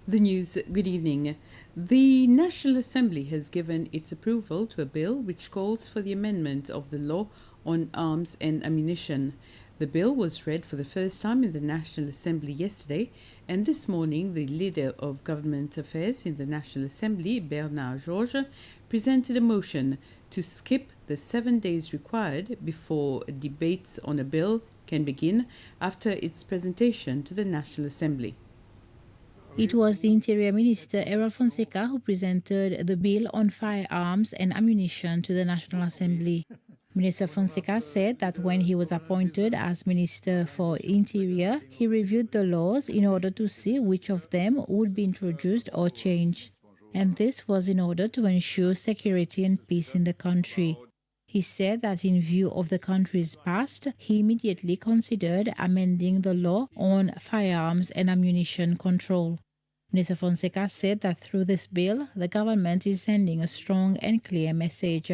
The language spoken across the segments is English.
The news, good evening. The National Assembly has given its approval to a bill which calls for the amendment of the law on arms and ammunition. The bill was read for the first time in the National Assembly yesterday, and this morning the leader of Government Affairs in the National Assembly, Bernard Georges, presented a motion to skip the 7 days required before debates on a bill can begin after its presentation to the National Assembly. It was the Interior Minister, Errol Fonseca, who presented the bill on firearms and ammunition to the National Assembly. Minister Fonseca said that when he was appointed as Minister for Interior, he reviewed the laws in order to see which of them would be introduced or changed. And this was in order to ensure security and peace in the country. He said that in view of the country's past, he immediately considered amending the law on firearms and ammunition control. Minister Fonseca said that through this bill, the government is sending a strong and clear message.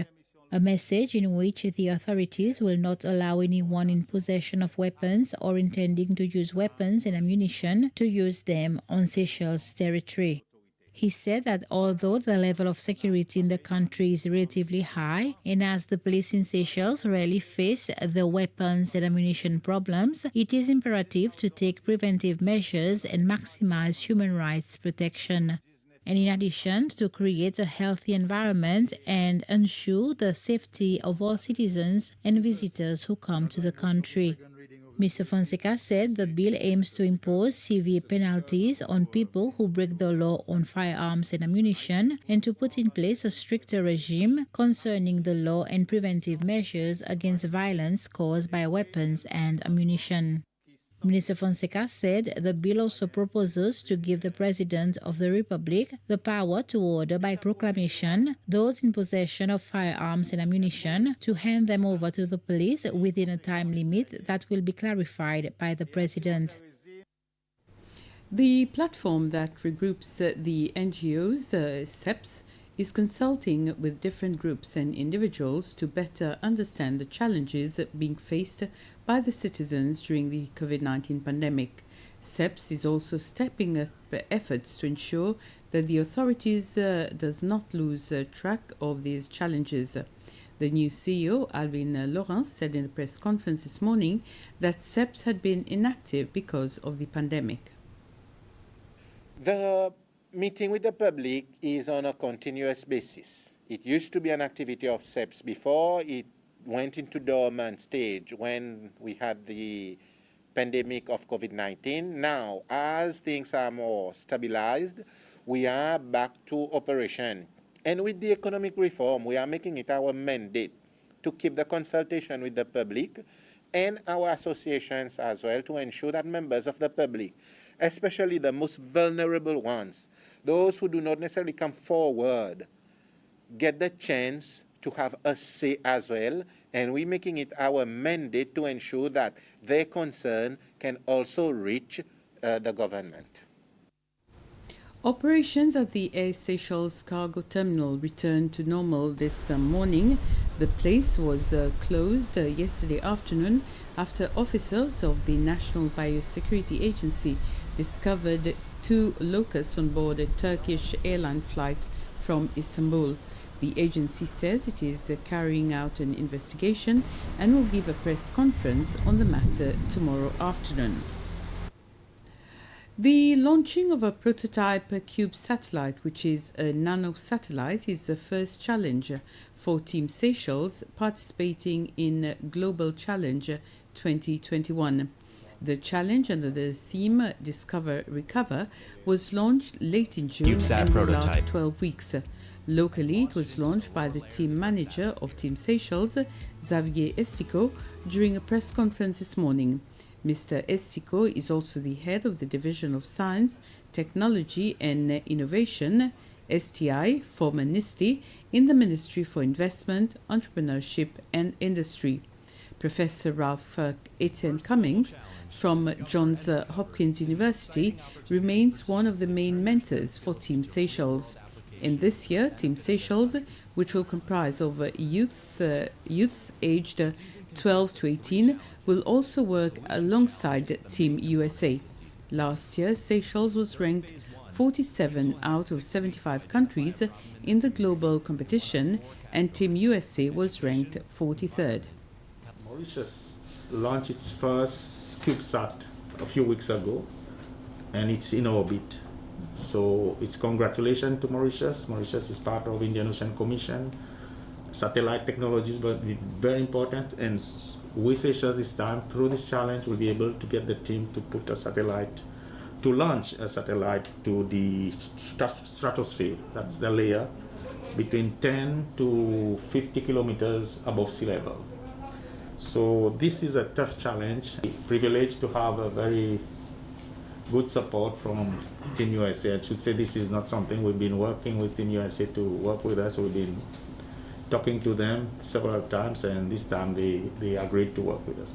A message in which the authorities will not allow anyone in possession of weapons or intending to use weapons and ammunition to use them on Seychelles' territory. He said that although the level of security in the country is relatively high, and as the police in Seychelles rarely face the weapons and ammunition problems, it is imperative to take preventive measures and maximize human rights protection. And in addition, to create a healthy environment and ensure the safety of all citizens and visitors who come to the country. Mr. Fonseca said the bill aims to impose severe penalties on people who break the law on firearms and ammunition and to put in place a stricter regime concerning the law and preventive measures against violence caused by weapons and ammunition. Minister Fonseca said the bill also proposes to give the President of the Republic the power to order by proclamation those in possession of firearms and ammunition to hand them over to the police within a time limit that will be clarified by the President. The platform that regroups the NGOs, CEPS, is consulting with different groups and individuals to better understand the challenges being faced by the citizens during the COVID-19 pandemic. CEPS is also stepping up efforts to ensure that the authorities does not lose track of these challenges. The new CEO, Alvin Laurent, said in a press conference this morning that CEPS had been inactive because of the pandemic. The meeting with the public is on a continuous basis. It used to be an activity of CEPS before it went into dormant stage when we had the pandemic of COVID-19. Now, as things are more stabilized, we are back to operation. And with the economic reform, we are making it our mandate to keep the consultation with the public and our associations as well to ensure that members of the public, especially the most vulnerable ones, those who do not necessarily come forward, get the chance to have a say as well, and we're making it our mandate to ensure that their concern can also reach the government. Operations at the Air Seychelles cargo terminal returned to normal this morning. The place was closed yesterday afternoon after officers of the National Biosecurity Agency discovered 2 locusts on board a Turkish airline flight from Istanbul. The agency says it is carrying out an investigation and will give a press conference on the matter tomorrow afternoon. The launching of a prototype Cube satellite, which is a nano-satellite, is the first challenge for Team Seychelles participating in Global Challenge 2021. The challenge under the theme Discover Recover was launched late in June and will last 12 weeks. Locally, it was launched by the team manager of Team Seychelles, Xavier Estico, during a press conference this morning. Mr. Estico is also the head of the Division of Science, Technology and Innovation, STI, former NISTI, in the Ministry for Investment, Entrepreneurship and Industry. Professor Ralph Etienne Cummings from Johns Hopkins University remains one of the main mentors for Team Seychelles. In this year, Team Seychelles, which will comprise of youths aged 12 to 18, will also work alongside Team USA. Last year, Seychelles was ranked 47 out of 75 countries in the global competition, and Team USA was ranked 43rd. Mauritius launched its first CubeSat a few weeks ago, and it's in orbit. So it's congratulations to Mauritius. Mauritius is part of Indian Ocean Commission. Satellite technologies, but very important, and we Seychelles this time, through this challenge, will be able to get the team to put a satellite, to launch a satellite to the stratosphere. That's the layer between 10 to 50 kilometers above sea level. So this is a tough challenge. Privileged to have a very good support from Team USA. I should say this is not something we've been working with Team USA to work with us. We've been talking to them several times, and this time they agreed to work with us.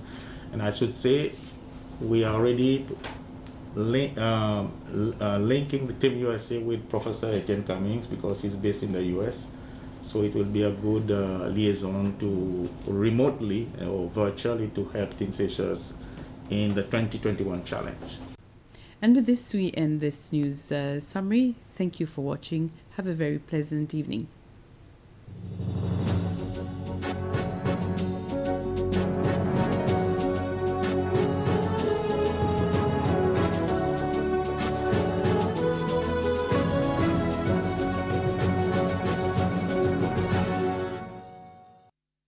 And I should say we are already linking the Team USA with Professor Etienne Cummings because he's based in the US. So it will be a good liaison to remotely or virtually to help Team Seychelles in the 2021 challenge. And with this, we end this news summary. Thank you for watching. Have a very pleasant evening.